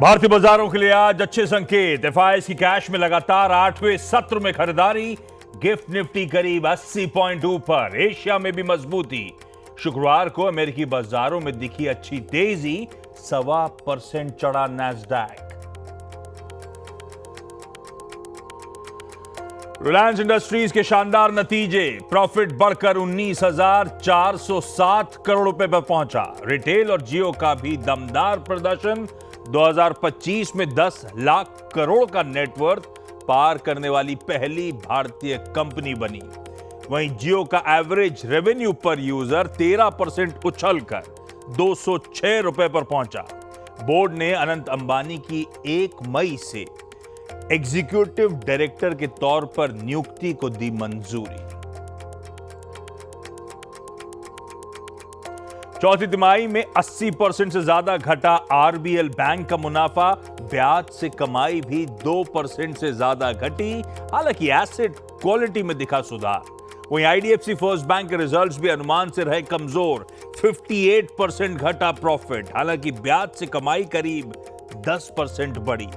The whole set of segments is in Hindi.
भारतीय बाजारों के लिए आज अच्छे संकेत। एफआईआई की कैश में लगातार 8वें सत्र में खरीदारी। गिफ्ट निफ्टी करीब 80 पॉइंट ऊपर। एशिया में भी मजबूती। शुक्रवार को अमेरिकी बाजारों में दिखी अच्छी तेजी। 1.25% चढ़ा नैस्डैक। रिलायंस इंडस्ट्रीज के शानदार नतीजे। प्रॉफिट बढ़कर 19,407 करोड़ रुपए पर पहुंचा। रिटेल और जियो का भी दमदार प्रदर्शन। 2025 में 10 लाख करोड़ का नेटवर्थ पार करने वाली पहली भारतीय कंपनी बनी। वहीं जियो का एवरेज रेवेन्यू पर यूजर 13% उछलकर 206 रुपए पर पहुंचा। बोर्ड ने अनंत अंबानी की 1 मई से एग्जीक्यूटिव डायरेक्टर के तौर पर नियुक्ति को दी मंजूरी। चौथी तिमाही में 80% से ज्यादा घटा आरबीएल बैंक का मुनाफा। ब्याज से कमाई भी 2% से ज्यादा घटी। हालांकि एसेट क्वालिटी में दिखा सुधार। वहीं आईडीएफसी फर्स्ट बैंक के रिजल्ट्स भी अनुमान से रहे कमजोर। 58% घटा प्रॉफिट। हालांकि ब्याज से कमाई करीब 10% बढ़ी।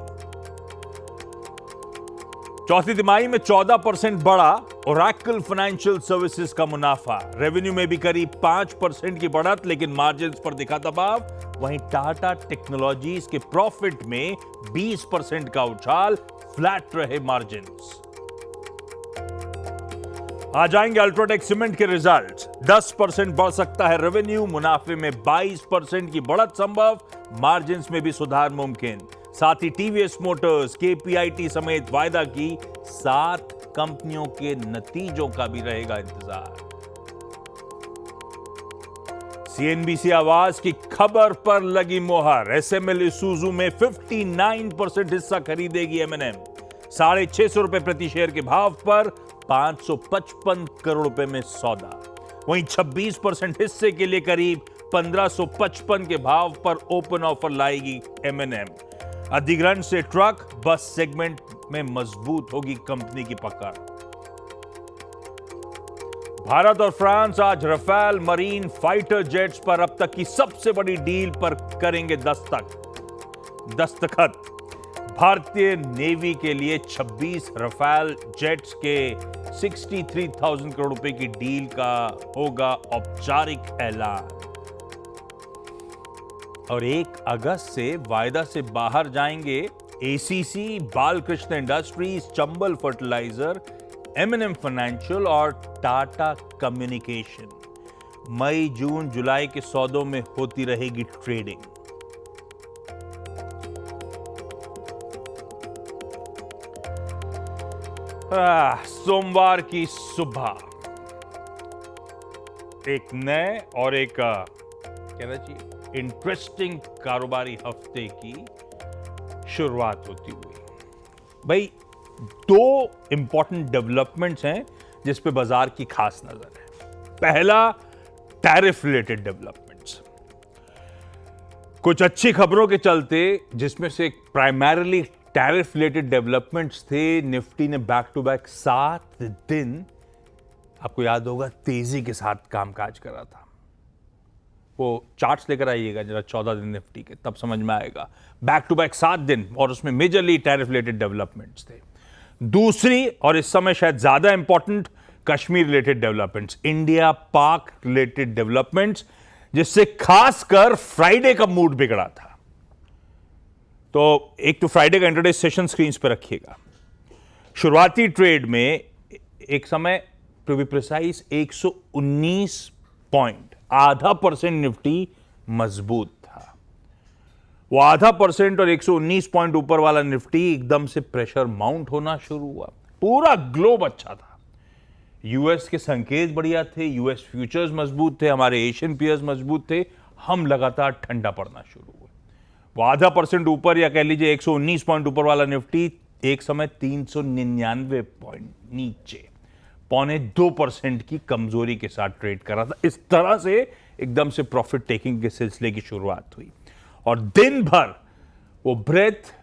चौथी तिमाही में 14% बढ़ा ओरेकल फाइनेंशियल सर्विसेज का मुनाफा। रेवेन्यू में भी करीब 5% की बढ़त, लेकिन मार्जिन्स पर दिखा दबाव। वहीं टाटा टेक्नोलॉजीज के प्रॉफिट में 20% का उछाल। फ्लैट रहे मार्जिन्स। आ जाएंगे अल्ट्राटेक सीमेंट के रिजल्ट्स। 10% बढ़ सकता है रेवेन्यू। मुनाफे में 22% की बढ़त संभव। मार्जिन्स में भी सुधार मुमकिन। साथ ही टीवीएस मोटर्स, केपीआईटी समेत वायदा की 7 कंपनियों के नतीजों का भी रहेगा इंतजार। सीएनबीसी आवाज की खबर पर लगी मोहर। एसएमएल इसूजू में 59% हिस्सा खरीदेगी एमएनएम। 650 रुपए प्रति शेयर के भाव पर 555 करोड़ रुपए में सौदा। वहीं 26% हिस्से के लिए करीब 1555 के भाव पर ओपन ऑफर लाएगी एमएनएम। अधिग्रहण से ट्रक बस सेगमेंट में मजबूत होगी कंपनी की पकड़। भारत और फ्रांस आज राफेल मरीन फाइटर जेट्स पर अब तक की सबसे बड़ी डील पर करेंगे दस्तखत। भारतीय नेवी के लिए 26 राफेल जेट्स के 63,000 करोड़ रुपए की डील का होगा औपचारिक ऐलान। और 1 अगस्त से वायदा से बाहर जाएंगे ACC, Balkrishna industries, Chambal fertiliser, M N M financial और टाटा कम्युनिकेशन। मई, जून, जुलाई के सौदों में होती रहेगी ट्रेडिंग। सोमवार की सुबह एक नए और एक कहना चाहिए इंटरेस्टिंग कारोबारी हफ्ते की शुरुआत होती हुई। भाई 2 इंपॉर्टेंट डेवलपमेंट्स हैं जिस पे बाजार की खास नजर है। पहला, टैरिफ रिलेटेड डेवलपमेंट्स। कुछ अच्छी खबरों के चलते, जिसमें से प्राइमरीली टैरिफ रिलेटेड डेवलपमेंट्स थे। निफ्टी ने बैक टू बैक 7 दिन, आपको याद होगा, तेजी के साथ कामकाज करा था। वो चार्ट्स लेकर आइएगा जरा 14 दिन निफ्टी के, तब समझ में आएगा। बैक टू बैक 7 दिन, और उसमें मेजरली टैरिफ रिलेटेड डेवलपमेंट्स थे। दूसरी, और इस समय शायद ज्यादा important, Kashmir related developments, India पाक रिलेटेड डेवलपमेंट्स, जिससे खासकर फ्राइडे का मूड बिगड़ा था। तो एक तो फ्राइडे का इंट्राडे सेशन स्क्रीन पर रखिएगा। शुरुआती ट्रेड में एक समय, to be precise, 119 point, 0.5% Nifty मजबूत था। वो 0.5% और 119 पॉइंट ऊपर वाला निफ्टी एकदम से प्रेशर माउंट होना शुरू हुआ। पूरा ग्लोब अच्छा था। यूएस के संकेत बढ़िया थे, यूएस फ्यूचर्स मजबूत थे, हमारे एशियन पीयर्स मजबूत थे। हम लगातार ठंडा पड़ना शुरू हुए। वो 0.5% ऊपर, या कह लीजिए 119 पॉइंट ऊपर वाला निफ्टी एक समय 399 पॉइंट नीचे, 0.25% की कमजोरी के साथ ट्रेड कर रहा था। इस तरह से एकदम से प्रॉफिट टेकिंग के सिलसिले की शुरुआत हुई, और दिन भर वो ब्रेथ,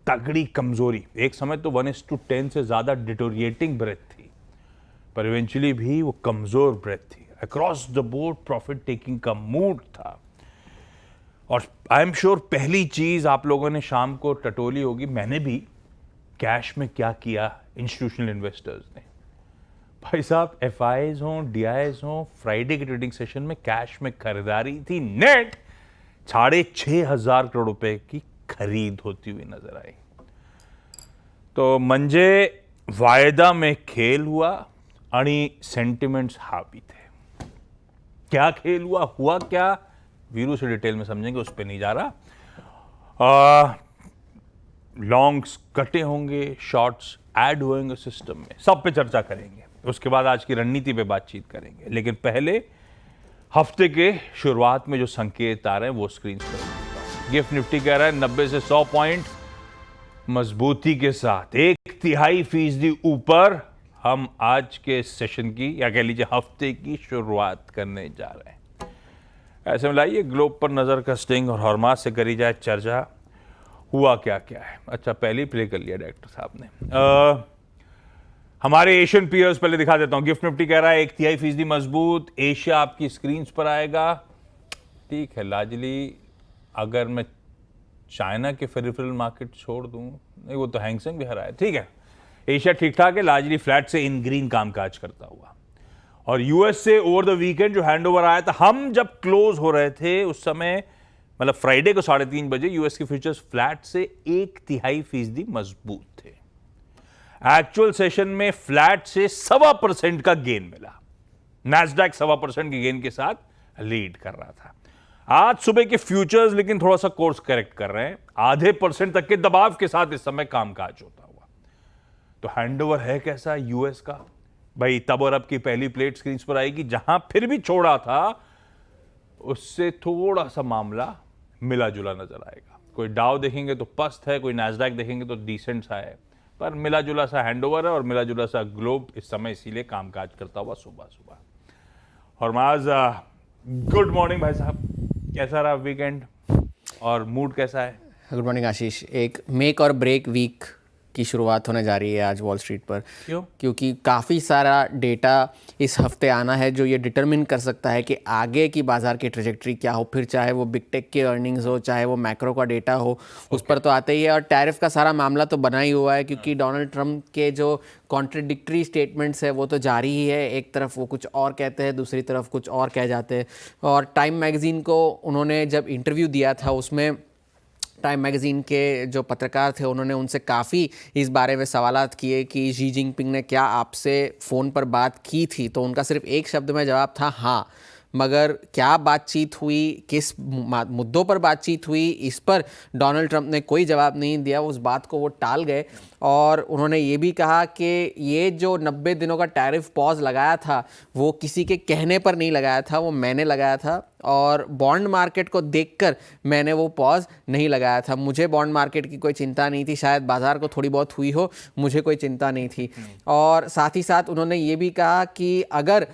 तगड़ी कमजोरी। एक समय तो 1:10 से ज्यादा डिटोरिएटिंग ब्रेथ थी, पर इवेंचुअली भी वो कमजोर ब्रेथ थी। Across the board profit taking का मूड था। और आई एम श्योर पहली चीज आप लोगों ने शाम को टटोली होगी, मैंने भी, कैश में क्या किया इंस्टीट्यूशनल इन्वेस्टर्स ने। भाई साहब एफआईज हों, डीआईज हों, फ्राइडे के ट्रेडिंग सेशन में कैश में खरीदारी थी, नेट 6,500 करोड़ रुपए की खरीद होती हुई नजर आई। तो मंजे वायदा में खेल हुआ, आणि सेंटिमेंट्स हावी थे। क्या खेल हुआ क्या, वीरू से डिटेल में समझेंगे, उस पर नहीं जा रहा। लॉन्ग्स कटे होंगे, शॉर्ट्स ऐड होंगे सिस्टम में, सब पे चर्चा करेंगे। उसके बाद आज की रणनीति पे बातचीत करेंगे, लेकिन पहले हफ्ते के शुरुआत में जो संकेत आ रहे हैं वो स्क्रीन पर। गिफ्ट निफ्टी कह रहा है 90 से 100 पॉइंट मजबूती के साथ 1/3% ऊपर हम आज के सेशन की, या कह लीजिए हफ्ते की शुरुआत करने जा रहे हैं। ऐसे में लाइए ग्लोब पर नजर कास्टिंग और हॉर्मास से करी जाए चर्चा, हुआ क्या क्या है। अच्छा, पहले ही प्ले कर लिया डायरेक्टर साहब ने। हमारे एशियन पीयर्स पहले दिखा देता हूं। गिफ्ट निफ्टी कह रहा है 1/3% मजबूत। एशिया आपकी स्क्रीन पर आएगा। ठीक है लाजली, अगर मैं चाइना के फेरिफेरल मार्केट छोड़ दूं, नहीं वो तो हैंगसेंग भी हरा है, ठीक है। एशिया ठीक ठाक है, लार्जली फ्लैट से इन ग्रीन कामकाज करता हुआ। और यूएस से ओवर द वीकेंड जो हैंडओवर आया था, हम जब क्लोज हो रहे थे उस समय, मतलब फ्राइडे को 3:30 बजे, यूएस के फ्यूचर्स फ्लैट से 1/3% मजबूत थे। एक्चुअल सेशन में फ्लैट से 1.25% का गेन मिला। नैस्डैक 1.25% के गेन के साथ लीड कर रहा था। आज सुबह के फ्यूचर्स लेकिन थोड़ा सा कोर्स करेक्ट कर रहे हैं, 0.5% तक के दबाव के साथ इस समय कामकाज होता हुआ। तो हैंडओवर है कैसा यूएस का भाई, तब और अब की पहली प्लेट स्क्रीन पर आएगी। जहां फिर भी छोड़ा था उससे थोड़ा सा मामला मिला जुला नजर आएगा। कोई डाउ देखेंगे तो पस्त है, कोई नैस्डैक देखेंगे तो डिसेंट सा है, पर मिला जुला सा हैंडओवर है और मिला जुला सा ग्लोब इस समय इसीलिए कामकाज करता हुआ सुबह सुबह। और माज गुड मॉर्निंग भाई साहब, कैसा रहा वीकेंड और मूड कैसा है? गुड मॉर्निंग आशीष। एक मेक और ब्रेक वीक की शुरुआत होने जा रही है आज वॉल स्ट्रीट पर। क्यों? क्योंकि काफ़ी सारा डेटा इस हफ्ते आना है जो ये डिटरमिन कर सकता है कि आगे की बाजार की ट्रेजेक्ट्री क्या हो, फिर चाहे वो बिग टेक के अर्निंग्स हो, चाहे वो मैक्रो का डेटा हो, उस पर तो आते ही है। और टैरिफ का सारा मामला तो बना ही हुआ है, क्योंकि डोनाल्ड ट्रंप के जो कॉन्ट्रडिक्टरी स्टेटमेंट्स है वो तो जारी ही है। एक तरफ वो कुछ और कहते हैं, दूसरी तरफ कुछ और कह जाते हैं। और टाइम मैगज़ीन को उन्होंने जब इंटरव्यू दिया था, उसमें टाइम मैगज़ीन के जो पत्रकार थे उन्होंने उनसे काफ़ी इस बारे में सवालात किए कि शी जिनपिंग ने क्या आपसे फ़ोन पर बात की थी, तो उनका सिर्फ एक शब्द में जवाब था हाँ। मगर क्या बातचीत हुई, किस मुद्दों पर बातचीत हुई, इस पर डोनाल्ड ट्रंप ने कोई जवाब नहीं दिया। उस बात को वो टाल गए। और उन्होंने ये भी कहा कि ये जो 90 दिनों का टैरिफ पॉज लगाया था वो किसी के कहने पर नहीं लगाया था, वो मैंने लगाया था। और बॉन्ड मार्केट को देखकर मैंने वो पॉज नहीं लगाया था। मुझे बॉन्ड मार्केट की कोई चिंता नहीं थी, शायद बाजार को थोड़ी बहुत हुई हो, मुझे कोई चिंता नहीं थी। और साथ ही साथ उन्होंने ये भी कहा कि अगर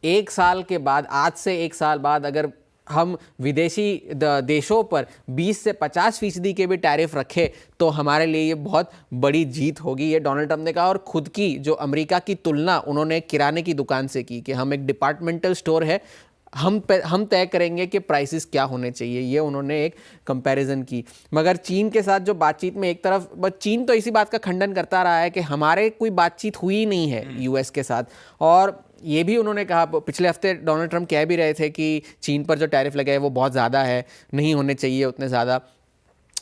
1 साल के बाद, आज से 1 साल बाद, अगर हम विदेशी देशों पर 20 से 50% के भी टैरिफ रखे तो हमारे लिए ये बहुत बड़ी जीत होगी, ये डोनाल्ड ट्रंप ने कहा। और खुद की जो अमेरिका की तुलना उन्होंने किराने की दुकान से की कि हम एक डिपार्टमेंटल स्टोर है, हम तय करेंगे कि प्राइसेस क्या होने चाहिए, ये उन्होंने एक कंपैरिजन की। मगर चीन के साथ जो बातचीत में, एक तरफ चीन तो इसी बात का खंडन करता रहा है कि हमारे कोई बातचीत हुई नहीं है यूएस के साथ। और ये भी उन्होंने कहा, पिछले हफ्ते डोनाल्ड ट्रंप कह भी रहे थे कि चीन पर जो टैरिफ लगे हैं वो बहुत ज़्यादा है, नहीं होने चाहिए उतने ज़्यादा।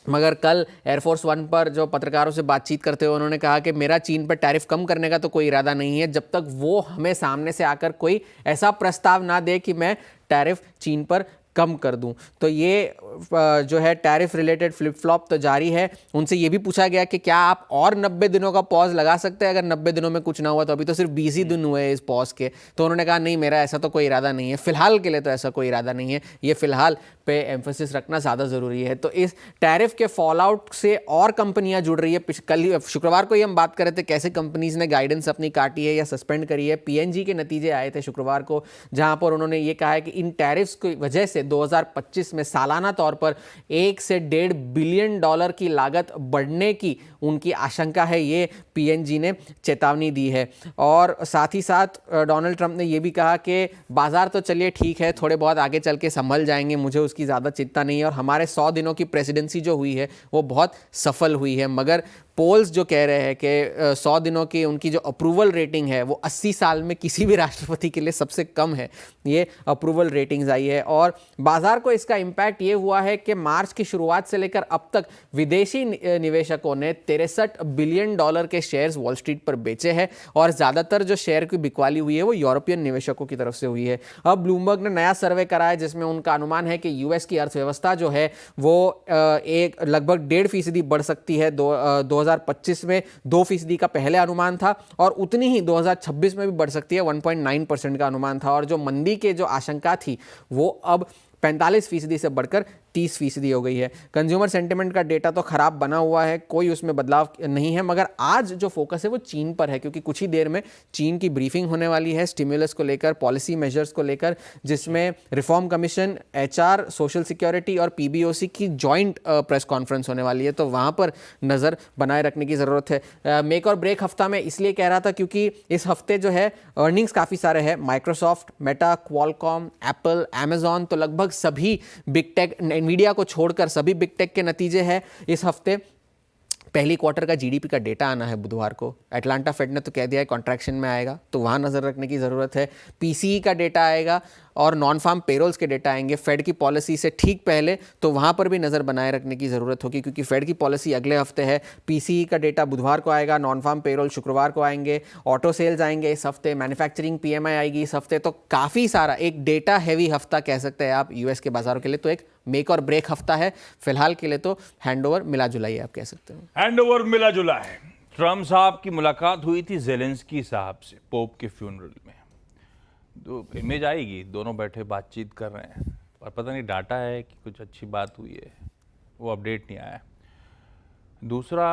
मगर कल एयरफोर्स 1 पर जो पत्रकारों से बातचीत करते हुए उन्होंने कहा कि मेरा चीन पर टैरिफ कम करने का तो कोई इरादा नहीं है, जब तक वो हमें सामने से आकर कोई ऐसा प्रस्ताव ना दे कि मैं टैरिफ चीन पर कम कर दूं। तो ये जो है टैरिफ रिलेटेड फ्लिप फ्लॉप तो जारी है। उनसे ये भी पूछा गया कि क्या आप और 90 दिनों का पॉज लगा सकते हैं अगर 90 दिनों में कुछ ना हुआ तो। अभी तो सिर्फ 20 ही दिन हुए हैं इस पॉज के। तो उन्होंने कहा नहीं, मेरा ऐसा तो कोई इरादा नहीं है, फिलहाल के लिए तो ऐसा कोई इरादा नहीं है, ये फिलहाल पे एम्फेसिस रखना ज़्यादा ज़रूरी है। तो इस टैरिफ के फॉल आउट से और कंपनियां जुड़ रही है। कल ही शुक्रवार को ही हम बात कर रहे थे कैसे कंपनीज ने गाइडेंस अपनी काटी है या सस्पेंड करी है। पीएनजी के नतीजे आए थे शुक्रवार को, जहां पर उन्होंने ये कहा है कि इन टैरिफ्स की वजह से 2025 में सालाना तौर पर 1 से 1.5 बिलियन डॉलर की लागत बढ़ने की उनकी आशंका है, ये पीएनजी ने चेतावनी दी है। और साथ ही साथ डोनाल्ड ट्रंप ने यह भी कहा कि बाजार तो चलिए ठीक है, थोड़े बहुत आगे चल के संभल जाएंगे, मुझे उसकी ज़्यादा चिंता नहीं है, और हमारे 100 दिनों की प्रेसिडेंसी जो हुई है वो बहुत सफल हुई है। मगर पोल्स जो कह रहे हैं कि 100 दिनों की उनकी जो अप्रूवल रेटिंग है वो 80 साल में किसी भी राष्ट्रपति के लिए सबसे कम है, ये अप्रूवल रेटिंग्स आई है। और बाजार को इसका इम्पैक्ट ये हुआ है कि मार्च की शुरुआत से लेकर अब तक विदेशी निवेशकों ने 63 बिलियन डॉलर के शेयर्स वॉल स्ट्रीट पर बेचे हैं, और ज़्यादातर जो शेयर की बिकवाली हुई है वो यूरोपियन निवेशकों की तरफ से हुई है। अब ब्लूमबर्ग ने नया सर्वे करा है जिसमें उनका अनुमान है कि यूएस की अर्थव्यवस्था जो है वो एक लगभग 1.5% बढ़ सकती है। 2025 में 2% का पहले अनुमान था, और उतनी ही 2026 में भी बढ़ सकती है, 1.9% का अनुमान था। और जो मंदी के जो आशंका थी वो अब 45% से बढ़कर 30% हो गई है। कंज्यूमर सेंटिमेंट का डेटा तो खराब बना हुआ है, कोई उसमें बदलाव नहीं है, मगर आज जो फोकस है वो चीन पर है, क्योंकि कुछ ही देर में चीन की ब्रीफिंग होने वाली है स्टिमुलस को लेकर, पॉलिसी मेजर्स को लेकर, जिसमें reform commission, HR, social security और पीबीओसी की जॉइंट प्रेस कॉन्फ्रेंस होने वाली है, तो वहां पर नज़र बनाए रखने की ज़रूरत है। मेक और ब्रेक हफ्ता में इसलिए कह रहा था क्योंकि इस हफ्ते जो है अर्निंग्स काफ़ी सारे हैं, Microsoft, Meta, Qualcomm, Apple, Amazon, तो लगभग सभी बिग टेक, मीडिया को छोड़कर सभी बिग टेक के नतीजे हैं इस हफ्ते। पहली क्वार्टर का जीडीपी का डेटा आना है बुधवार को, अटलांटा फेड ने तो कह दिया है कॉन्ट्रैक्शन में आएगा, तो वहाँ नज़र रखने की ज़रूरत है। पीसीई का डेटा आएगा और नॉन फार्म पेरोल्स के डेटा आएंगे फेड की पॉलिसी से ठीक पहले, तो वहाँ पर भी नज़र बनाए रखने की ज़रूरत होगी, क्योंकि फेड की पॉलिसी अगले हफ्ते है। पीसीई का डेटा बुधवार को आएगा, नॉन फार्म पेरोल शुक्रवार को आएंगे, ऑटो सेल्स आएंगे इस हफ्ते, मैन्युफैक्चरिंग पीएमआई आएगी इस हफ्ते, तो काफ़ी सारा एक डेटा हैवी हफ्ता कह सकते हैं आप यूएस के बाजारों के लिए। तो एक मेक और ब्रेक हफ्ता है फिलहाल के लिए, तो हैंडओवर मिला जुला ही आप कह सकते हो। हैंडओवर मिला जुला है। ट्रम्प साहब की मुलाकात हुई थी जेलेंस्की साहब से पोप के फ्यूनरल में, तो इमेज आएगी, दोनों बैठे बातचीत कर रहे हैं, और पता नहीं डाटा है कि कुछ अच्छी बात हुई है, वो अपडेट नहीं आया। दूसरा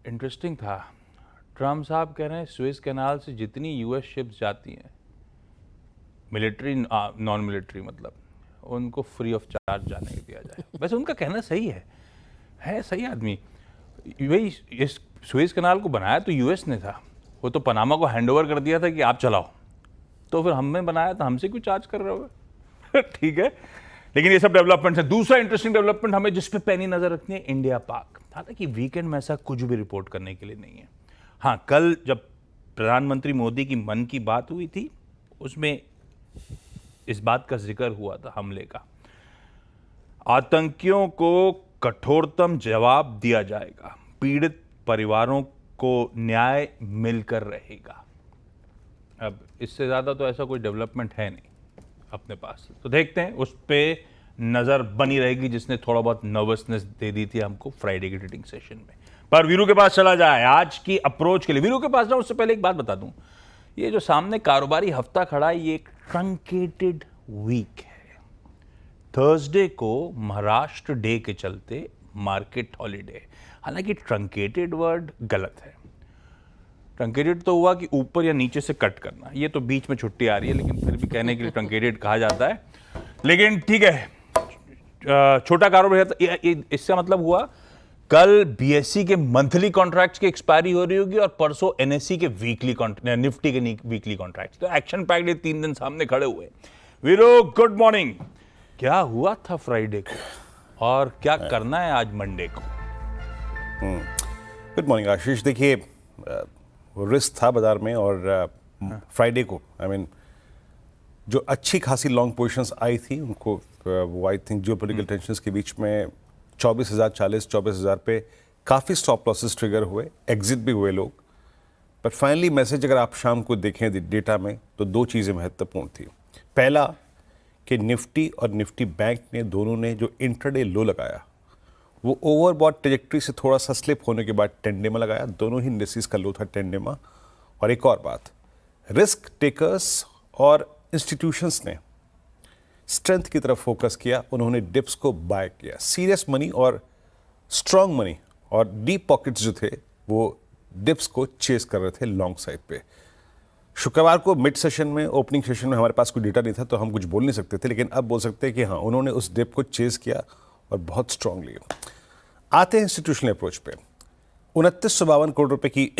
इंटरेस्टिंग था, ट्रम्प साहब कह रहे हैं स्वेज कैनाल से जितनी यूएस शिप्स जाती हैं, मिलिट्री नॉन मिलिट्री मतलब, उनको फ्री ऑफ चार्ज जाने दिया जाए। वैसे उनका कहना सही है सही आदमी। वही इस स्वेज कैनाल को बनाया तो यूएस ने था, वो तो पनामा को हैंडओवर कर दिया था कि आप चलाओ, तो फिर हमने बनाया तो हमसे क्यों चार्ज कर रहे हो? ठीक है, लेकिन ये सब डेवलपमेंट है। दूसरा इंटरेस्टिंग डेवलपमेंट हमें जिस पे पैनी नजर रखनी है, इंडिया पाक। हालांकि वीकेंड में ऐसा कुछ भी रिपोर्ट करने के लिए नहीं है। हाँ, कल जब प्रधानमंत्री मोदी की मन की बात हुई थी उसमें इस बात का जिक्र हुआ था हमले का, आतंकियों को कठोरतम जवाब दिया जाएगा, पीड़ित परिवारों को न्याय मिलकर रहेगा। अब इससे ज़्यादा तो ऐसा कोई डेवलपमेंट है नहीं अपने पास, तो देखते हैं, उस पर नज़र बनी रहेगी, जिसने थोड़ा बहुत नर्वसनेस दे दी थी हमको फ्राइडे के ट्रेडिंग सेशन में। पर वीरू के पास चला जाए आज की अप्रोच के लिए। वीरू के पास जाऊँ उससे पहले एक बात बता दूं, ये जो सामने कारोबारी हफ्ता खड़ा है, ये एक ट्रंकेटेड वीक है। थर्सडे को महाराष्ट्र डे के चलते मार्केट हॉलीडे, हालांकि ट्रंकेटेड वर्ड गलत है। ट्रंकेटेड तो हुआ कि ऊपर या नीचे से कट करना, ये तो बीच में छुट्टी आ रही है, लेकिन फिर भी कहने के लिए ट्रंकेटेड कहा जाता है। लेकिन ठीक है, छोटा कारोबार इसका मतलब हुआ कल बीएससी के मंथली कॉन्ट्रैक्ट्स की एक्सपायरी हो रही होगी, और परसों एनएससी के वीकली निफ्टी के वीकली कॉन्ट्रैक्ट्स, तो एक्शन पैक्ड 3 दिन सामने खड़े हुए। वीरो गुड मॉर्निंग, क्या हुआ था फ्राइडे को और क्या करना है आज मंडे को? गुड मॉर्निंग आशीष। देखिए, रिस्क था बाजार में, और फ्राइडे को जो अच्छी खासी लॉन्ग पोजीशंस आई थी उनको वो आई थिंक जियोपॉलिटिकल टेंशंस के बीच में 24,040-24,000 पे काफ़ी स्टॉप लॉसेस ट्रिगर हुए, एग्जिट भी हुए लोग। पर फाइनली मैसेज अगर आप शाम को देखें डेटा में, तो 2 चीज़ें महत्वपूर्ण थी। पहला कि निफ्टी और निफ्टी बैंक ने दोनों ने जो इंट्राडे लो लगाया वो ओवरबॉट ट्रेजेक्ट्री से थोड़ा सा स्लिप होने के बाद 10 डे में लगाया। दोनों ही इंडेक्सेस का लो था 10 डे में। और एक और बात, रिस्क टेकर्स और इंस्टीट्यूशंस ने स्ट्रेंथ की तरफ फोकस किया, उन्होंने डिप्स को बाय किया। सीरियस मनी और स्ट्रांग मनी और डीप पॉकेट्स जो थे वो डिप्स को चेस कर रहे थे लॉन्ग साइड पे। शुक्रवार को मिड सेशन में, ओपनिंग सेशन में हमारे पास कोई डेटा नहीं था तो हम कुछ बोल नहीं सकते थे, लेकिन अब बोल सकते हैं कि हाँ, उन्होंने उस डिप को चेज किया और बहुत स्ट्रांगली। आते हैं इंस्टीट्यूशनल अप्रोच पे। 2952 करोड़ रुपए की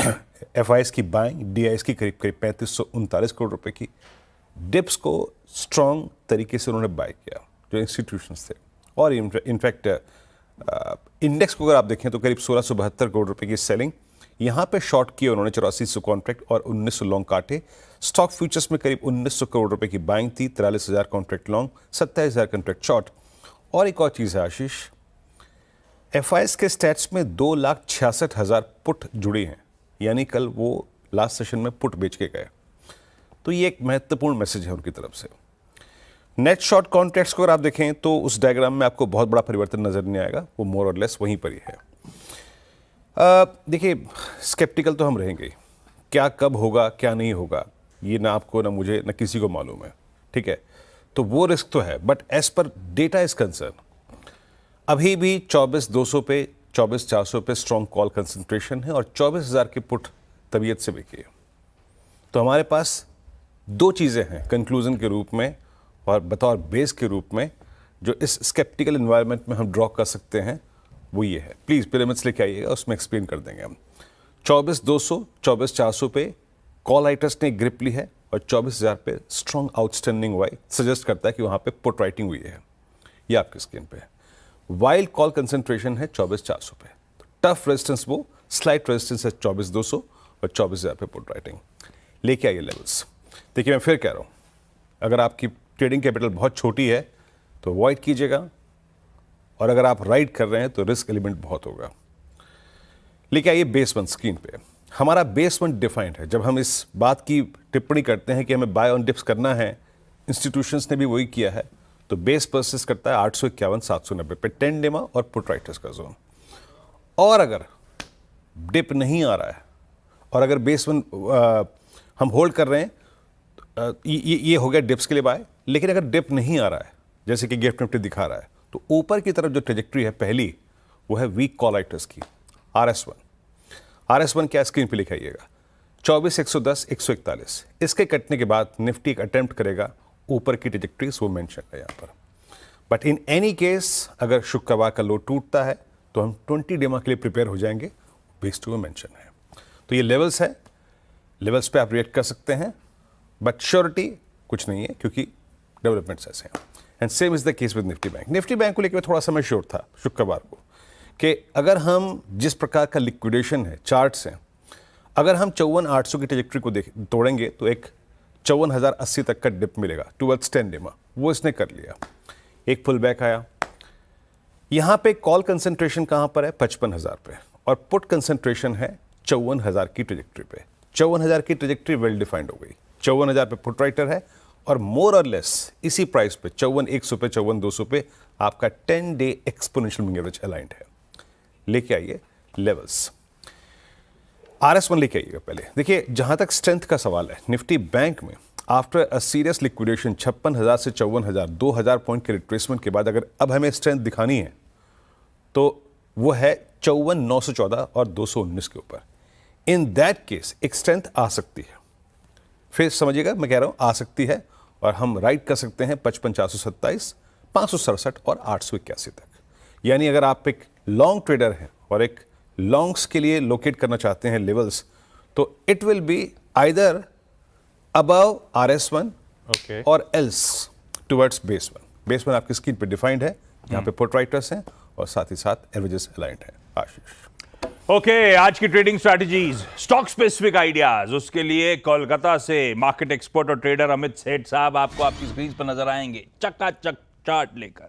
एफआईएस की बाइंग, डीआईएस की करीब करीब 3539 करोड़ रुपए की। डिप्स को स्ट्रांग तरीके से उन्होंने बाय किया जो इंस्टीट्यूशंस थे, और इनफैक्ट इंडेक्स को अगर आप देखें तो करीब 1672 करोड़ रुपए की सेलिंग। यहाँ पे शॉर्ट किए उन्होंने 8400 कॉन्ट्रैक्ट और 1900 लॉन्ग काटे। स्टॉक फ्यूचर्स में करीब 1900 करोड़ रुपए की बाइंग थी, 43,000 कॉन्ट्रैक्ट लॉन्ग, 27,000 कॉन्ट्रैक्ट शॉर्ट। और एक और चीज़ है आशीष, एफआईएस के स्टैट्स में 2,66,000 पुट जुड़ी हैं, यानी कल वो लास्ट सेशन में पुट बेच के गए। तो ये एक महत्वपूर्ण मैसेज है उनकी तरफ से। नेट शॉर्ट कॉन्ट्रैक्ट्स को अगर आप देखें तो उस डायग्राम में आपको बहुत बड़ा परिवर्तन नजर नहीं आएगा, वो मोर और लेस वहीं पर ही है। देखिए, स्केप्टिकल तो हम रहेंगे, क्या कब होगा क्या नहीं होगा ये ना आपको ना मुझे ना किसी को मालूम है, ठीक है, तो वो रिस्क तो है। But as per data is concern, अभी भी 24,200 पे 24,400 पे स्ट्रॉन्ग कॉल कंसंट्रेशन है और 24,000 के पुट तबीयत से बिके। तो हमारे पास दो चीज़ें हैं कंक्लूजन के रूप में और बतौर बेस के रूप में जो इस स्केप्टिकल इन्वायरमेंट में हम ड्रॉ कर सकते हैं, वो ये है। प्लीज़ पिरामिड्स लेके आइएगा, उसमें एक्सप्लेन कर देंगे हम। 24,200 24,400 पे कॉल राइटर्स ने ग्रिप ली है और 24,000 पे स्ट्रॉन्ग आउटस्टैंडिंग वाई सजेस्ट करता है कि वहाँ पे पुट राइटिंग हुई है। ये आपके स्क्रीन पे है। वाइल्ड कॉल कंसंट्रेशन है 24,400 पे, तो टफ रेजिस्टेंस वो स्लाइट रेजिस्टेंस है 24,200 और 24,000 पे पुट राइटिंग। लेके आइए लेवल्स। देखिए, मैं फिर कह रहा हूँ, अगर आपकी ट्रेडिंग कैपिटल बहुत छोटी है तो अवॉइड कीजिएगा, और अगर आप राइड कर रहे हैं तो रिस्क एलिमेंट बहुत होगा। लेके आइए बेस वन स्क्रीन पे। हमारा बेस वन डिफाइंड है। जब हम इस बात की टिप्पणी करते हैं कि हमें बाय ऑन डिप्स करना है, इंस्टीट्यूशंस ने भी वही किया है, तो बेस परसिस करता है 851 790 पे 10 डेमा और पुट राइटर्स का जोन। और अगर डिप नहीं आ रहा है और अगर बेस वन हम होल्ड कर रहे हैं, ये हो गया डिप्स के लिए बाय। लेकिन अगर डिप नहीं आ रहा है, जैसे कि गिफ्ट निफ्टी दिखा रहा है, तो ऊपर की तरफ जो ट्रेजेक्ट्री है पहली, वो है वीक कॉल राइटर्स की, RS1 क्या स्क्रीन पे लिखाइएगा, 24 110 141। इसके कटने के बाद निफ्टी एक अटेम्प्ट करेगा ऊपर की ट्रेजेक्ट्रीज, वो मेंशन है यहाँ पर। बट इन एनी केस अगर शुक्रवार का लो टूटता है तो हम 20 डेमा के लिए प्रिपेयर हो जाएंगे, बेस टू मेंशन है। तो ये लेवल्स है, लेवल्स पे आप रिएक्ट कर सकते हैं, बट श्योरिटी कुछ नहीं है क्योंकि डेवलपमेंट्स ऐसे हैं। And same is the case with Nifty bank. Nifty bank को लेकर थोड़ा सा मैं श्योर था शुक्रवार को कि अगर हम जिस प्रकार का लिक्विडेशन है, चार्ट्स हैं, अगर हम 54,800 की ट्रेजेक्ट्री को तोड़ेंगे तो एक 54,080 तक का डिप मिलेगा टुवर्ड्स 10 डेमा। वो इसने कर लिया, एक पुल बैक आया। यहाँ पे कॉल कंसंट्रेशन कहाँ पर है, 55,000 पे, और पुट कंसंट्रेशन है 54,000 की ट्रेजेक्ट्री पे। 54,000 की ट्रेजेक्ट्री वेल डिफाइंड हो गई, 54,000 पे पुट राइटर है और मोर और लेस इसी प्राइस पे 54,100 पे 54,200 पे आपका 10 day exponential moving average aligned है। लेके आइए लेवल्स, RS1 लेके आइएगा। पहले देखिए, जहां तक स्ट्रेंथ का सवाल है, निफ्टी बैंक में आफ्टर अ सीरियस लिक्विडेशन 56,000 से 54,000 2,000 पॉइंट के रिट्रेसमेंट के बाद अगर अब हमें स्ट्रेंथ दिखानी है तो वो है 54,914 और 219 के ऊपर। इन दैट केस एक स्ट्रेंथ आ सकती है, फिर समझिएगा मैं कह रहा हूं आ सकती है, और हम राइट कर सकते हैं 55,427 567 और 881 तक। यानी अगर आप एक लॉन्ग ट्रेडर हैं और एक लॉन्ग्स के लिए लोकेट करना चाहते हैं लेवल्स, तो it will be either above RS1 और else towards base one. Base one आपकी स्क्रीन पे डिफाइंड है, यहाँ पे पुट राइटर्स हैं और साथ ही साथ एवरेजेस अलाइंड है। आशीष, ओके, आज की trading strategies, stock specific ideas, उसके लिए कोलकाता से मार्केट एक्सपर्ट और ट्रेडर अमित सेठ साहब आपको आपकी स्क्रीन पर नजर आएंगे चकाचक चार्ट लेकर।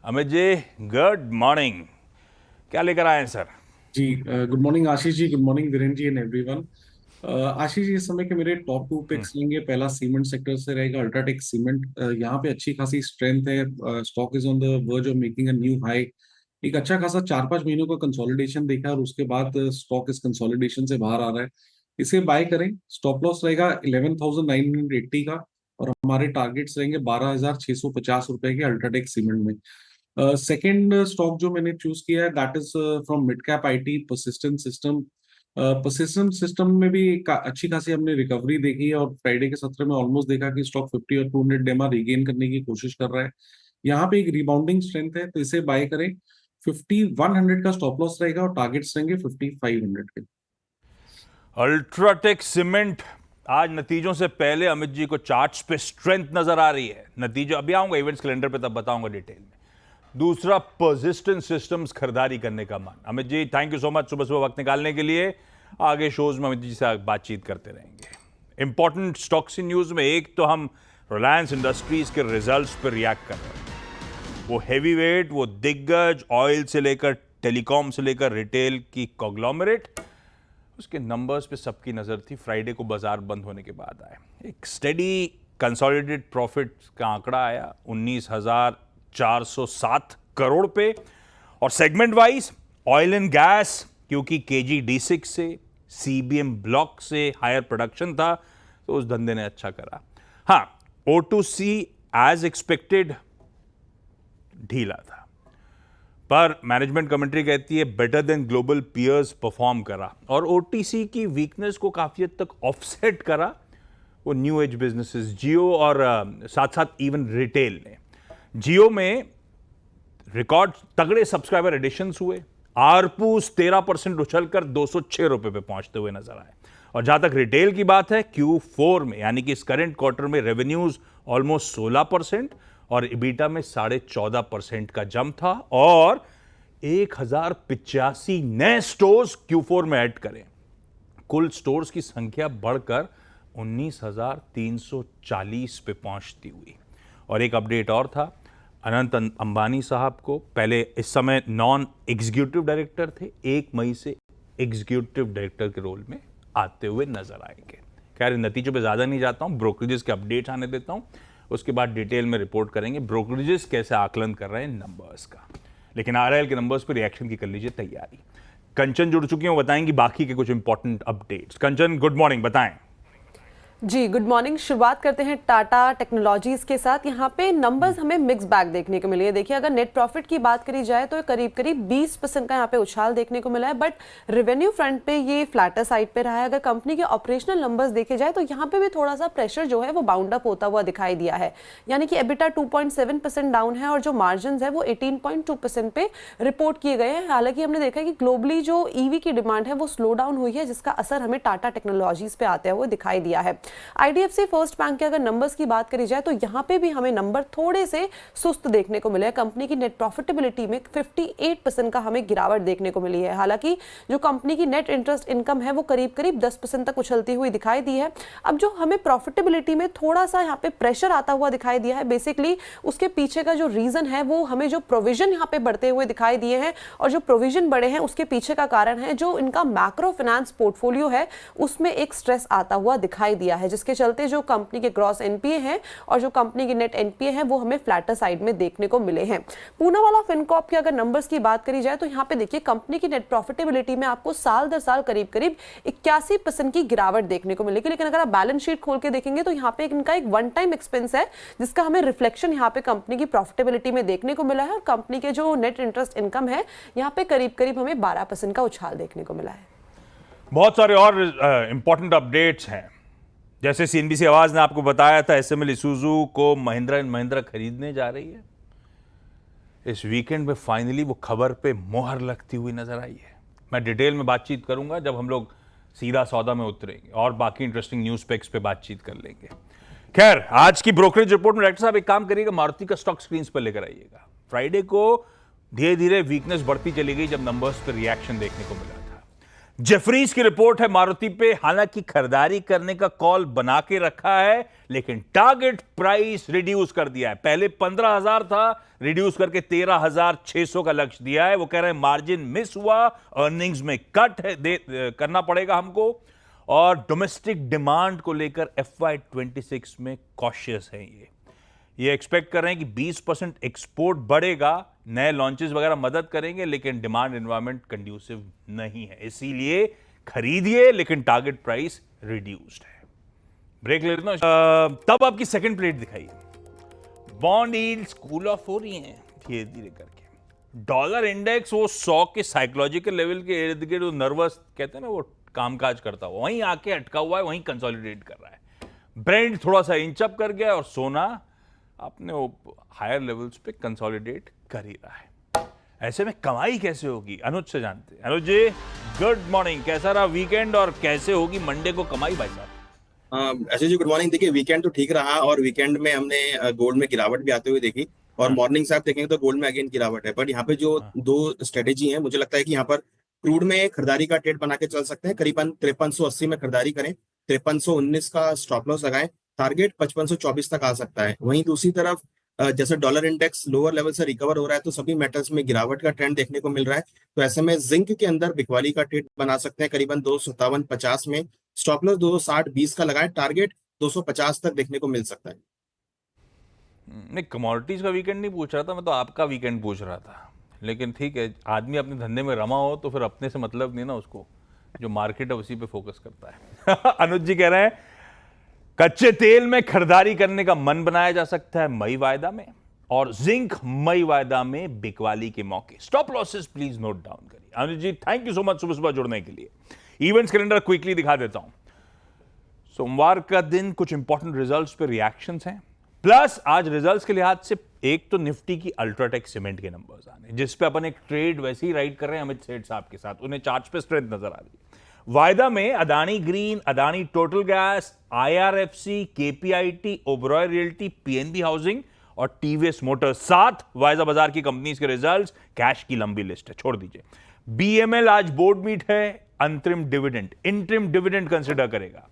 अमित जी, गुड मॉर्निंग, क्या लेकर आए हैं सर? जी, good morning Ashish ji, good morning Virendra ji and everyone. Ashish ji, इस समय के मेरे टॉप 2 पिक्स लेंगे। पहला सीमेंट सेक्टर से रहेगा, अल्ट्राटेक सीमेंट। यहाँ पे अच्छी खासी स्ट्रेंथ है, stock is on the verge of making a new high. एक अच्छा खासा 4-5 महीनों का कंसोलिडेशन देखा और उसके बाद स्टॉक इस कंसोलिडेशन से बाहर आ रहा है, इसे बाय करें। स्टॉप लॉस रहेगा 11,980 का और हमारे टारगेट्स रहेंगे 12,650 रुपए के अल्ट्राटेक सीमेंट में। सेकेंड स्टॉक जो मैंने चूज किया है that is from mid cap IT, persistent system. Persistent system में भी अच्छी खासी हमने रिकवरी देखी है, और फ्राइडे के सत्र में ऑलमोस्ट देखा कि स्टॉक 50 और 200 डेमा रिगेन करने की कोशिश कर रहा है। यहाँ पे एक रिबाउंडिंग स्ट्रेंथ है, तो इसे बाय करें। 5100 का स्टॉप लॉस रहेगा और टारगेट्स रहेंगे 5500 के। अल्ट्राटेक सीमेंट आज नतीजों से पहले अमित जी को चार्ट्स पे स्ट्रेंथ नजर आ रही है। नतीजे अभी आऊंगा इवेंट्स कैलेंडर पे, तब बताऊंगा डिटेल में। दूसरा, पर्सिस्टेंट सिस्टम्स खरीदारी करने का मन। Amit ji thank you so much सुबह सुबह वक्त निकालने के लिए। आगे शोज में अमित जी से बातचीत करते रहेंगे। इंपॉर्टेंट स्टॉक्स इन न्यूज में एक तो हम रिलायंस इंडस्ट्रीज के रिजल्ट्स पर रिएक्ट कर रहे हैं। वो हैवी वेट, वो दिग्गज, ऑयल से लेकर टेलीकॉम से लेकर रिटेल की कॉन्ग्लोमरेट, उसके नंबर्स पे सबकी नजर थी। फ्राइडे को बाजार बंद होने के बाद आए एक स्टेडी कंसोलिडेटेड प्रॉफिट का आंकड़ा आया 19,407 करोड़ पे। और segment wise oil and gas, क्योंकि KG-D6 से CBM ब्लॉक से हायर प्रोडक्शन था, तो उस धंधे ने अच्छा करा। हाँ, O2C एज एक्सपेक्टेड ढीला था, पर मैनेजमेंट कमेंट्री कहती है better than global peers perform करा। और OTC की वीकनेस को काफी हद तक ऑफसेट करा वो न्यू एज बिजनेसेस, जियो और साथ साथ इवन रिटेल ने। जियो में रिकॉर्ड तगड़े सब्सक्राइबर एडिशंस हुए, आरपूस 13% उछलकर 206 रुपए पे पहुंचते हुए नजर आए। और जहां तक रिटेल की बात है, Q4 में यानी कि इस करंट क्वार्टर में रेवेन्यूज ऑलमोस्ट 16% और EBITDA में 14.5% का जंप था। और 1085 नए स्टोर्स Q4 में ऐड करें, कुल स्टोर्स की संख्या बढ़कर 19,340 पे पहुंचती हुई। और एक अपडेट और था, अनंत अंबानी साहब को पहले इस समय नॉन एग्जीक्यूटिव डायरेक्टर थे, 1 मई से एग्जीक्यूटिव डायरेक्टर के रोल में आते हुए नजर आएंगे। खैर, नतीजों पे ज्यादा नहीं जाता हूं, ब्रोकरेजेस के अपडेट्स आने देता हूं, उसके बाद डिटेल में रिपोर्ट करेंगे ब्रोकरेजेस कैसे आकलन कर रहे हैं नंबर्स का। लेकिन RIL के नंबर्स पर रिएक्शन की कर लीजिए तैयारी। कंचन जुड़ चुकी हैं, वो बताएंगी बाकी के कुछ इंपॉर्टेंट अपडेट्स। कंचन गुड मॉर्निंग, बताएं। जी गुड मॉर्निंग। शुरुआत करते हैं टाटा टेक्नोलॉजीज के साथ। यहाँ पे नंबर्स हमें मिक्स बैग देखने को मिली है। देखिए, अगर नेट प्रॉफिट की बात करी जाए तो करीब करीब 20% का यहाँ पे उछाल देखने को मिला है, बट रेवेन्यू फ्रंट पे ये फ्लैटर साइड पे रहा है। अगर कंपनी के ऑपरेशनल नंबर्स देखे जाए तो यहाँ पे भी थोड़ा सा प्रेशर जो है वो बाउंड अप होता हुआ दिखाई दिया है, यानी कि EBITDA 2.7% डाउन है और जो मार्जिन है वो 18.2% पे रिपोर्ट किए गए हैं। हालांकि हमने देखा है कि ग्लोबली जो EV की डिमांड है वो स्लो डाउन हुई है, जिसका असर हमें टाटा टेक्नोलॉजीज पे आते हुए दिखाई दिया है। IDFC फर्स्ट बैंक के अगर नंबर्स की बात करी जाए तो यहाँ पे भी हमें नंबर थोड़े से सुस्त देखने को मिले हैं। कंपनी की नेट प्रॉफिटेबिलिटी में 58% का हमें गिरावट देखने को मिली है। हालांकि जो कंपनी की नेट इंटरेस्ट इनकम है वो करीब करीब 10% तक उछलती हुई दिखाई दी है। अब जो हमें प्रॉफिटेबिलिटी में थोड़ा सा यहाँ पे प्रेशर आता हुआ दिखाई दिया है, बेसिकली उसके पीछे का जो रीजन है वो हमें जो प्रोविजन यहाँ पे बढ़ते हुए दिखाई दिए हैं, और जो प्रोविजन बढ़े हैं उसके पीछे का कारण है जो इनका मैक्रो फाइनेंस पोर्टफोलियो है उसमें एक स्ट्रेस आता हुआ दिखाई दिया है, जिसके चलते जो कंपनी के ग्रॉस NPA हैं और जो कंपनी की नेट NPA हैं वो हमें फ्लैटर साइड में देखने को मिले हैं। पूनावाला फिनकॉर्प के अगर नंबर्स की बात करी जाए तो यहाँ पे देखिए कंपनी की नेट प्रॉफिटेबिलिटी में आपको साल दर साल करीब करीब 81% की गिरावट देखने को मिलेगी। लेकिन अगर आप बैलेंस शीट खोल के देखेंगे तो यहाँ पे इनका एक वन टाइम एक्सपेंस है जिसका हमें रिफ्लेक्शन यहाँ पे कंपनी की प्रॉफिटेबिलिटी में देखने को मिला है, और कंपनी के जो नेट इंटरेस्ट इनकम है यहाँ पे करीब करीब हमें 12% का उछाल देखने को मिला है। बहुत सारे और इंपॉर्टेंट अपडेट्स हैं, जैसे CNBC आवाज ने आपको बताया था SML इसूजू को महिंद्रा एंड महिंद्रा खरीदने जा रही है। इस वीकेंड में फाइनली वो खबर पे मोहर लगती हुई नजर आई है। मैं डिटेल में बातचीत करूंगा जब हम लोग सीधा सौदा में उतरेंगे और बाकी इंटरेस्टिंग न्यूज पेक्स पे बातचीत कर लेंगे। खैर, आज की ब्रोकरेज रिपोर्ट में डायरेक्टर साहब एक काम करिएगा, मारुति का स्टॉक स्क्रीन पर लेकर आइएगा। फ्राइडे को धीरे धीरे वीकनेस बढ़ती चली गई जब नंबर्स पर रिएक्शन देखने को मिला था। जेफरीज की रिपोर्ट है मारुति पे, हालांकि खरीदारी करने का कॉल बना के रखा है लेकिन टारगेट प्राइस रिड्यूस कर दिया है। पहले 15,000 था, रिड्यूस करके 13,600 का लक्ष्य दिया है। वो कह रहे हैं मार्जिन मिस हुआ, अर्निंग्स में कट है करना पड़ेगा हमको, और डोमेस्टिक डिमांड को लेकर FY26 में कॉशियस है। ये एक्सपेक्ट कर रहे हैं कि 20% एक्सपोर्ट बढ़ेगा, नए लॉन्चेस वगैरह मदद करेंगे, लेकिन डिमांड एनवायरनमेंट कंड्यूसिव नहीं है, इसीलिए खरीदिए लेकिन टारगेट प्राइस रिड्यूस्ड है। ब्रेक ले लेता हूं, तब आपकी सेकंड प्लेट दिखाइए। बॉन्ड यील्ड्स कूल ऑफ हो रही हैं धीरे धीरे करके। डॉलर इंडेक्स वो 100 के साइकोलॉजिकल लेवल के इर्द गिर्द नर्वस कहते हैं ना, वो कामकाज करता हुआ वहीं आके अटका हुआ है, वहीं कंसोलिडेट कर रहा है। ब्रेंट थोड़ा सा इंच अप कर गया और सोना अपने हायर लेवल्स पे कंसोलिडेट कर ही रहा है। ऐसे में कमाई कैसे होगी, अनुज से जानते हैं। अनुज जी, गुड मॉर्निंग। कैसा रहा वीकेंड और कैसे होगी मंडे को कमाई भाई साहब? ऐसे जी गुड मॉर्निंग। देखिए वीकेंड तो ठीक रहा और वीकेंड में हमने गोल्ड में गिरावट भी आते हुए देखी और मॉर्निंग से आप देखेंगे तो गोल्ड में अगेन गिरावट है। बट यहाँ पे जो दो स्ट्रेटेजी है, मुझे लगता है कि यहाँ पर क्रूड में खरीदारी का ट्रेड बना के चल सकते हैं। करीबन 5380 में खरीदारी करें, 5319 का स्टॉप लॉस लगाएं, टारगेट 5524 तक आ सकता है। वहीं दूसरी तरफ जैसे डॉलर इंडेक्स लोअर लेवल से रिकवर हो रहा है तो सभी मेटल्स में गिरावट का ट्रेंड देखने को मिल रहा है। तो ऐसे में जिंक के अंदर बिकवाली का ट्रेड बना सकते हैं। करीबन 257.50 में स्टॉप लॉस 260.20 का लगाएं, टारगेट 250 तक देखने को मिल सकता है। नहीं, कमोडिटीज का वीकेंड नहीं पूछ रहा था मैं, तो आपका वीकेंड पूछ रहा था। लेकिन ठीक है, आदमी अपने धंधे में रमा हो तो फिर अपने से मतलब नहीं ना उसको, जो मार्केट है उसी पे फोकस करता है। अनुज जी कह रहे हैं कच्चे तेल में खरीदारी करने का मन बनाया जा सकता है मई वायदा में, और जिंक मई वायदा में बिकवाली के मौके। Stop losses please note down करिए। अनुज जी थैंक यू सो मच सुबह सुबह जुड़ने के लिए। इवेंट्स कैलेंडर क्विकली दिखा देता हूं। सोमवार का दिन कुछ इंपॉर्टेंट रिजल्ट्स पे रिएक्शंस हैं, प्लस आज रिजल्ट्स के लिहाज से एक तो निफ्टी की अल्ट्राटेक सीमेंट के नंबर्स आने, जिस पे अपन एक ट्रेड वैसे ही राइड कर रहे हैं अमित सेठ साहब के साथ, उन्हें चार्ट पे स्ट्रेंथ नजर आ रही है। वायदा में Adani green, Adani total gas, IRFC, KPIT, Oberoi realty, PNB housing और टीवीएस मोटर्स, 7 वायदा बाजार की कंपनीज के रिजल्ट्स। कैश की लंबी लिस्ट है, छोड़ दीजिए। बीएमएल आज बोर्ड मीट है, अंतरिम डिविडेंड, इंटरिम डिविडेंड कंसिडर करेगा।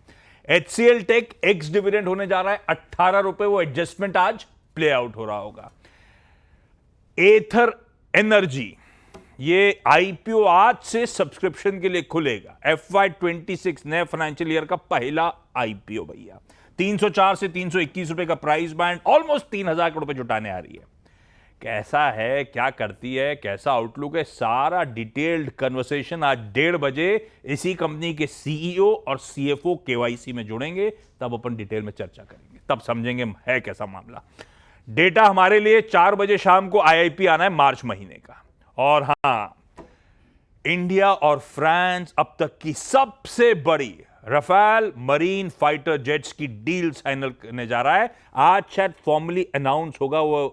HCL टेक एक्स डिविडेंड होने जा रहा है 18 रुपए, वो एडजस्टमेंट आज प्ले आउट हो रहा होगा। एथर एनर्जी, ये आईपीओ आज से सब्सक्रिप्शन के लिए खुलेगा। FY26 नए फाइनेंशियल ईयर का पहला आईपीओ भैया। 304 से 321 रुपए का प्राइस बैंड, ऑलमोस्ट 3000 करोड़ रुपए जुटाने आ रही है। कैसा है, क्या करती है, कैसा आउटलुक है, सारा डिटेल्ड कन्वर्सेशन आज 1:30 बजे इसी कंपनी के सीईओ और सीएफओ केवाईसी में जुड़ेंगे, तब अपन डिटेल में चर्चा करेंगे, तब समझेंगे है कैसा मामला। डेटा हमारे लिए 4 बजे शाम को आईआईपी आना है मार्च महीने का। और हां, इंडिया और फ्रांस अब तक की सबसे बड़ी राफेल मरीन फाइटर जेट्स की डील फाइनल करने जा रहा है। आज शायद फॉर्मली अनाउंस होगा वो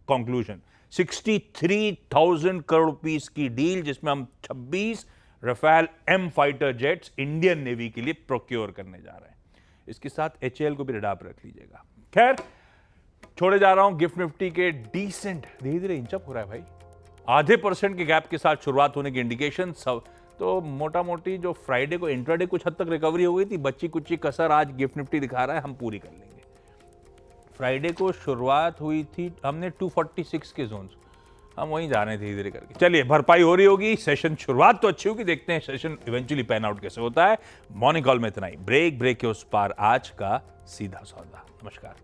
कंक्लूजन। 63,000 करोड़ रुपीस की डील, जिसमें हम 26 Rafale M fighter jets Indian navy के लिए प्रोक्योर करने जा रहे हैं। इसके साथ HAL को भी रडार पर रख लीजिएगा। खैर, छोड़े जा रहा हूं गिफ्ट निफ्टी के डिसेंट, धीरे धीरे इंचअप हो रहा है भाई, आधे % के गैप के साथ शुरुआत होने की इंडिकेशन सब। तो मोटा मोटी जो फ्राइडे को इंट्राडे कुछ हद तक रिकवरी हो गई थी, बच्ची कुच्ची कसर आज गिफ्ट निफ्टी दिखा रहा है, हम पूरी कर लेंगे। फ्राइडे को शुरुआत हुई थी हमने 246 के जोन, हम वहीं जा रहे हैं धीरे धीरे करके। चलिए, भरपाई हो रही होगी, सेशन शुरुआत तो अच्छी होगी, देखते हैं सेशन इवेंचुअली पैन आउट कैसे होता है। मॉर्निंग कॉल में इतना ही। ब्रेक के उस पार आज का सीधा सौदा। नमस्कार।